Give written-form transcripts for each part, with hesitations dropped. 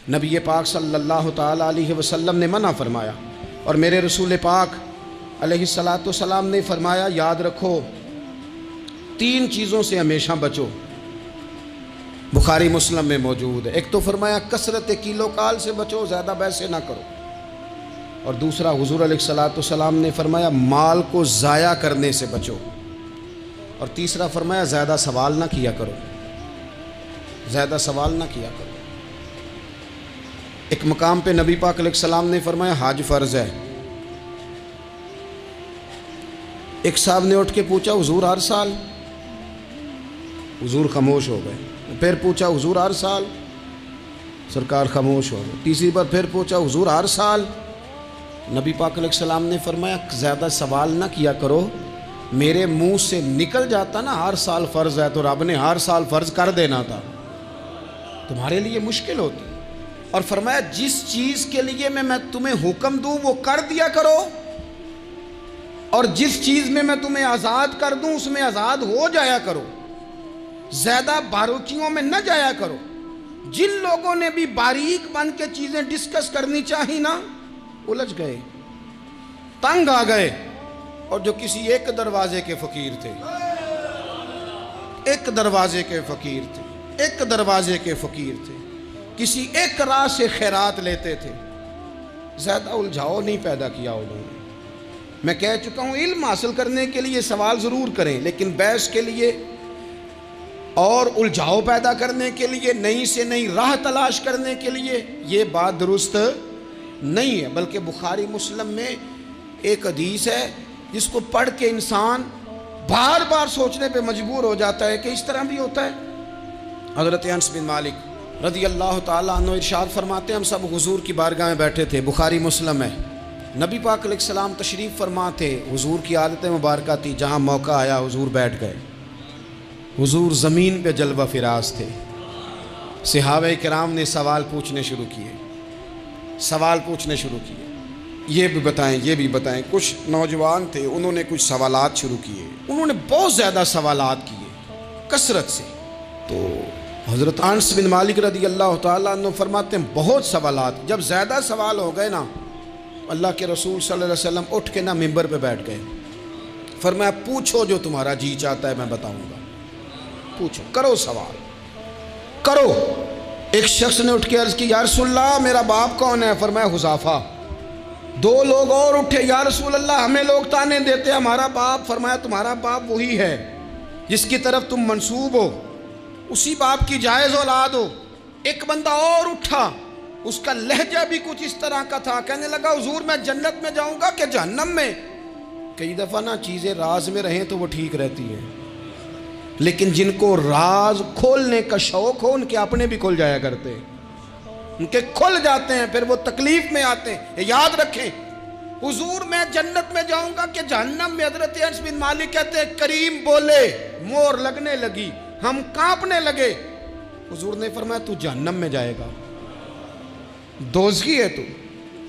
نبی پاک صلی اللہ تعالیٰ علیہ وسلم نے منع فرمایا، اور میرے رسول پاک علیہ الصلاۃ والسلام نے فرمایا یاد رکھو 3 چیزوں سے ہمیشہ بچو۔ بخاری مسلم میں موجود ہے۔ ایک تو فرمایا کثرت کیلو کال سے بچو، زیادہ بحثیں نہ کرو، اور دوسرا حضور علیہ الصلاۃ والسلام نے فرمایا مال کو ضائع کرنے سے بچو، اور تیسرا فرمایا زیادہ سوال نہ کیا کرو، زیادہ سوال نہ کیا کرو۔ ایک مقام پہ نبی پاک علیہ السلام نے فرمایا حج فرض ہے۔ ایک صاحب نے اٹھ کے پوچھا حضور ہر سال؟ حضور خاموش ہو گئے۔ پھر پوچھا حضور ہر سال؟ سرکار خاموش ہو گئے۔ تیسری بار پھر پوچھا حضور ہر سال؟ نبی پاک علیہ السلام نے فرمایا زیادہ سوال نہ کیا کرو، میرے منہ سے نکل جاتا نا ہر سال فرض ہے تو رب نے ہر سال فرض کر دینا تھا، تمہارے لیے مشکل ہوتی۔ اور فرمایا جس چیز کے لیے میں تمہیں حکم دوں وہ کر دیا کرو، اور جس چیز میں تمہیں آزاد کر دوں اس میں آزاد ہو جایا کرو، زیادہ باریکیوں میں نہ جایا کرو۔ جن لوگوں نے بھی باریک بن کے چیزیں ڈسکس کرنی چاہی نا الجھ گئے، تنگ آ گئے، اور جو کسی ایک دروازے کے فقیر تھے، ایک دروازے کے فقیر تھے، ایک دروازے کے فقیر تھے، کسی ایک راہ سے خیرات لیتے تھے، زیادہ الجھاؤ نہیں پیدا کیا انہوں نے۔ میں کہہ چکا ہوں علم حاصل کرنے کے لیے سوال ضرور کریں، لیکن بحث کے لیے اور الجھاؤ پیدا کرنے کے لیے، نئی سے نئی راہ تلاش کرنے کے لیے یہ بات درست نہیں ہے۔ بلکہ بخاری مسلم میں ایک حدیث ہے جس کو پڑھ کے انسان بار بار سوچنے پہ مجبور ہو جاتا ہے کہ اس طرح بھی ہوتا ہے۔ حضرت انس بن مالک رضی اللہ تعالیٰ عنہ ارشاد فرماتے ہیں ہم سب حضور کی بارگاہ میں بیٹھے تھے، بخاری مسلم ہے، نبی پاک علیہ السلام تشریف فرما تھے، حضور کی عادت مبارکہ تھی جہاں موقع آیا حضور بیٹھ گئے۔ حضور زمین پہ جلوہ فراز تھے، صحابہ کرام نے سوال پوچھنے شروع کیے، سوال پوچھنے شروع کیے، یہ بھی بتائیں یہ بھی بتائیں۔ کچھ نوجوان تھے انہوں نے کچھ سوالات شروع کیے، انہوں نے بہت زیادہ سوالات کیے کثرت سے۔ تو حضرت انس بن مالک رضی اللہ تعالیٰ عنہ فرماتے ہیں بہت سوالات، جب زیادہ سوال ہو گئے نا اللہ کے رسول صلی اللہ علیہ وسلم اٹھ کے نا ممبر پہ بیٹھ گئے، فرمایا پوچھو جو تمہارا جی چاہتا ہے میں بتاؤں گا، پوچھو، کرو سوال کرو۔ ایک شخص نے اٹھ کے عرض کی یا رسول اللہ میرا باپ کون ہے؟ فرمایا حذیفہ۔ 2 لوگ اور اٹھے یا رسول اللہ ہمیں لوگ تانے دیتے ہمارا باپ۔ فرمایا تمہارا باپ وہی ہے جس کی طرف تم منسوب ہو، اسی باپ کی جائز اولاد ہو۔ ایک بندہ اور اٹھا، اس کا لہجہ بھی کچھ اس طرح کا تھا، کہنے لگا حضور میں جنت میں جاؤں گا کہ جہنم میں؟ کئی دفعہ نا چیزیں راز میں رہیں تو وہ ٹھیک رہتی ہیں، لیکن جن کو راز کھولنے کا شوق ہو ان کے اپنے بھی کھل جایا کرتے ہیں، ان کے کھل جاتے ہیں، پھر وہ تکلیف میں آتے ہیں۔ یاد رکھیں حضور میں جنت میں جاؤں گا کہ جہنم میں؟ حضرت انس بن مالک کہتے ہیں کریم بولے، مور لگنے لگی، ہم کانپنے لگے۔ حضور نے فرمایا تو جہنم میں جائے گا، دوزخی ہے تو۔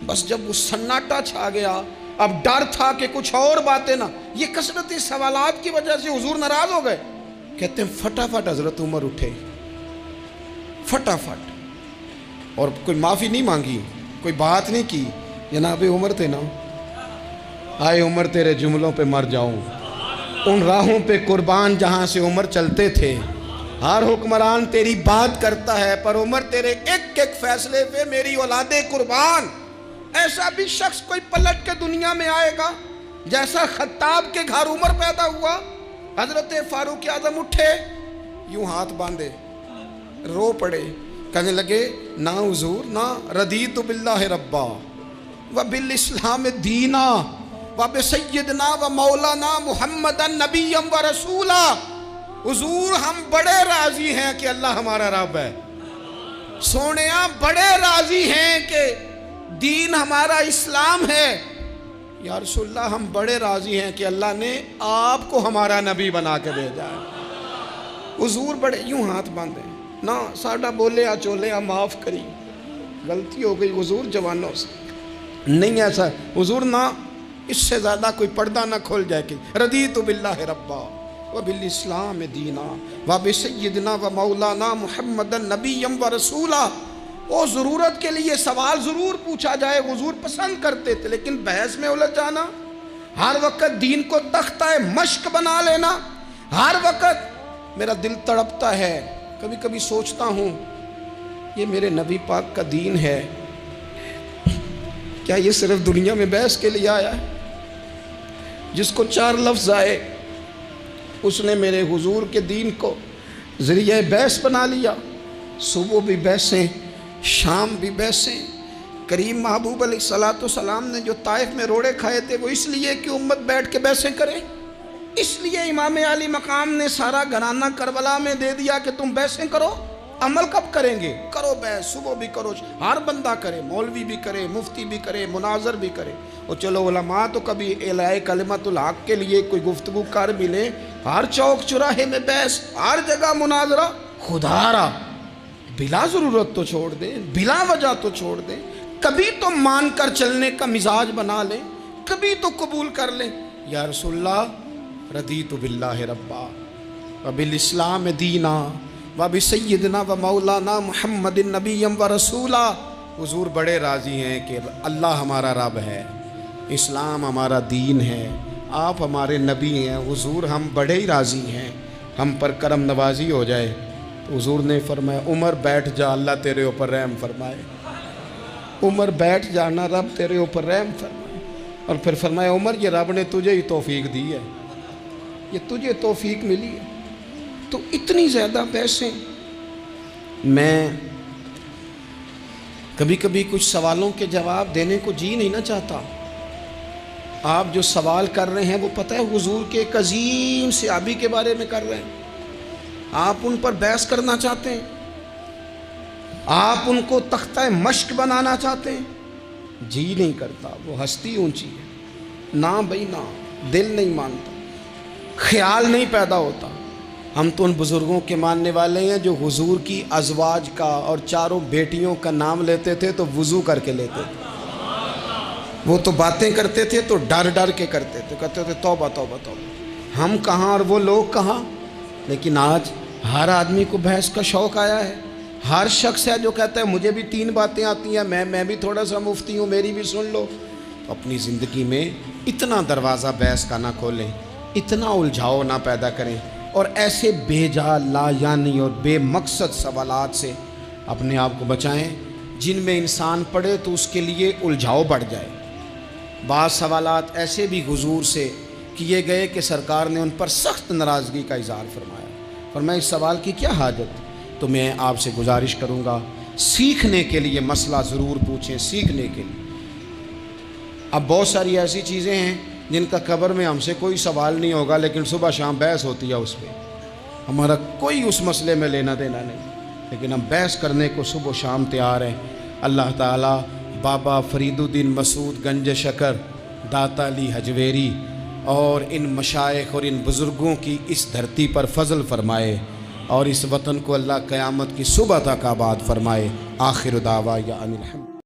بس جب وہ سناٹا چھا گیا، اب ڈر تھا کہ کچھ اور باتیں نہ، یہ کثرت سوالات کی وجہ سے حضور ناراض ہو گئے۔ کہتے ہیں فٹافٹ حضرت عمر اٹھے، فٹافٹ، اور کوئی معافی نہیں مانگی، کوئی بات نہیں کی، جناب عمر تھے نا، آئے عمر تیرے جملوں پہ مر جاؤں، ان راہوں پہ قربان جہاں سے عمر چلتے تھے، ہر حکمران تیری بات کرتا ہے پر عمر تیرے ایک ایک فیصلے پہ میری اولادیں قربان۔ ایسا بھی شخص کوئی پلٹ کے دنیا میں آئے گا جیسا خطاب کے گھر عمر پیدا ہوا۔ حضرت فاروق اعظم اٹھے، یوں ہاتھ باندھے، رو پڑے، کہنے لگے نہ حضور نہ، رضیت باللہ ربا وبالاسلام دینا وبسیدنا ومولانا محمدا نبیا ورسولا۔ حضور ہم بڑے راضی ہیں کہ اللہ ہمارا رب ہے، سونیا بڑے راضی ہیں کہ دین ہمارا اسلام ہے۔ یا رسول اللہ ہم بڑے راضی ہیں کہ اللہ نے آپ کو ہمارا نبی بنا کے بھیجا ہے۔ حضور بڑے یوں ہاتھ باندھے، نہ ساڈا بولے چولے معاف کری، غلطی ہو گئی حضور جوانوں سے، نہیں ایسا حضور، نہ اس سے زیادہ کوئی پردہ نہ کھول جائے کہ رضیت باللہ ربا وبالاسلام دینا وبسیدنا ومولانا محمدا نبیا ورسولا۔ وہ ضرورت کے لیے سوال ضرور پوچھا جائے، حضور پسند کرتے تھے، لیکن بحث میں الجھ جانا، ہر وقت دین کو تختہ مشق بنا لینا، ہر وقت میرا دل تڑپتا ہے، کبھی کبھی سوچتا ہوں یہ میرے نبی پاک کا دین ہے، کیا یہ صرف دنیا میں بحث کے لیے آیا ہے؟ جس کو 4 لفظ آئے اس نے میرے حضور کے دین کو ذریعہ بحث بنا لیا۔ صبح بھی بحثیں، شام بھی بحثیں۔ کریم محبوب علیہ السلام نے جو طائف میں روڑے کھائے تھے وہ اس لیے کہ امت بیٹھ کے بحثیں کرے، اس لیے امام علی مقام نے سارا گھرانہ کربلا میں دے دیا کہ تم بحثیں کرو۔ عمل کب کریں گے؟ کرو بحث، صبح بھی کرو، ہر بندہ کرے، مولوی بھی کرے، مفتی بھی کرے، مناظر بھی کرے، اور چلو علماء تو کبھی اعلاء کلمت الحق کے لیے کوئی گفتگو کر بھی لے، ہر چوک چراہے میں بحث، ہر جگہ مناظرہ۔ خدا را بلا ضرورت تو چھوڑ دیں، بلا وجہ تو چھوڑ دیں، کبھی تو مان کر چلنے کا مزاج بنا لیں، کبھی تو قبول کر لیں۔ یا رسول اللہ رضیت باللہ ربا وبالاسلام دینا وبسیدنا ومولانا محمد نبی و رسولا۔ حضور بڑے راضی ہیں کہ اللہ ہمارا رب ہے، اسلام ہمارا دین ہے، آپ ہمارے نبی ہیں۔ حضور ہم بڑے ہی راضی ہیں، ہم پر کرم نوازی ہو جائے۔ تو حضور نے فرمایا عمر بیٹھ جا، اللہ تیرے اوپر رحم فرمائے۔ عمر بیٹھ جانا، رب تیرے اوپر رحم فرمائے۔ اور پھر فرمایا عمر یہ رب نے تجھے ہی توفیق دی ہے، یہ تجھے توفیق ملی ہے۔ تو اتنی زیادہ بحثیں۔ میں کبھی کبھی کچھ سوالوں کے جواب دینے کو جی نہیں نہ چاہتا۔ آپ جو سوال کر رہے ہیں وہ پتہ ہے حضور کے ایک عظیم صحابی کے بارے میں کر رہے ہیں، آپ ان پر بحث کرنا چاہتے ہیں، آپ ان کو تختہ مشق بنانا چاہتے ہیں، جی نہیں کرتا۔ وہ ہستی اونچی ہے، نہ بھائی نہ، دل نہیں مانتا، خیال نہیں پیدا ہوتا۔ ہم تو ان بزرگوں کے ماننے والے ہیں جو حضور کی ازواج کا اور 4 بیٹیوں کا نام لیتے تھے تو وضو کر کے لیتے تھے۔ وہ تو باتیں کرتے تھے تو ڈر ڈر کے کرتے تھے، کہتے تھے توبہ توبہ توبہ۔ ہم کہاں اور وہ لوگ کہاں؟ لیکن آج ہر آدمی کو بحث کا شوق آیا ہے، ہر شخص ہے جو کہتا ہے مجھے بھی 3 باتیں آتی ہیں، میں بھی تھوڑا سا مفتی ہوں، میری بھی سن لو۔ تو اپنی زندگی میں اتنا دروازہ بحث کا نہ کھولیں، اتنا الجھاؤ نہ پیدا کریں، اور ایسے بے جا لا یعنی اور بے مقصد سوالات سے اپنے آپ کو بچائیں جن میں انسان پڑھے تو اس کے لیے الجھاؤ بڑھ جائے۔ بعض سوالات ایسے بھی حضور سے کیے گئے کہ سرکار نے ان پر سخت ناراضگی کا اظہار فرمایا، فرمایا اس سوال کی کیا حاجت؟ تو میں آپ سے گزارش کروں گا سیکھنے کے لیے مسئلہ ضرور پوچھیں، سیکھنے کے لیے۔ اب بہت ساری ایسی چیزیں ہیں جن کا قبر میں ہم سے کوئی سوال نہیں ہوگا، لیکن صبح شام بحث ہوتی ہے اس پہ، ہمارا کوئی اس مسئلے میں لینا دینا نہیں، لیکن ہم بحث کرنے کو صبح و شام تیار ہیں۔ اللہ تعالیٰ بابا فرید الدین مسعود گنج شکر، داتا علی حجویری اور ان مشائخ اور ان بزرگوں کی اس دھرتی پر فضل فرمائے، اور اس وطن کو اللہ قیامت کی صبح تک آباد فرمائے۔ آخر دعوانا ان الحمد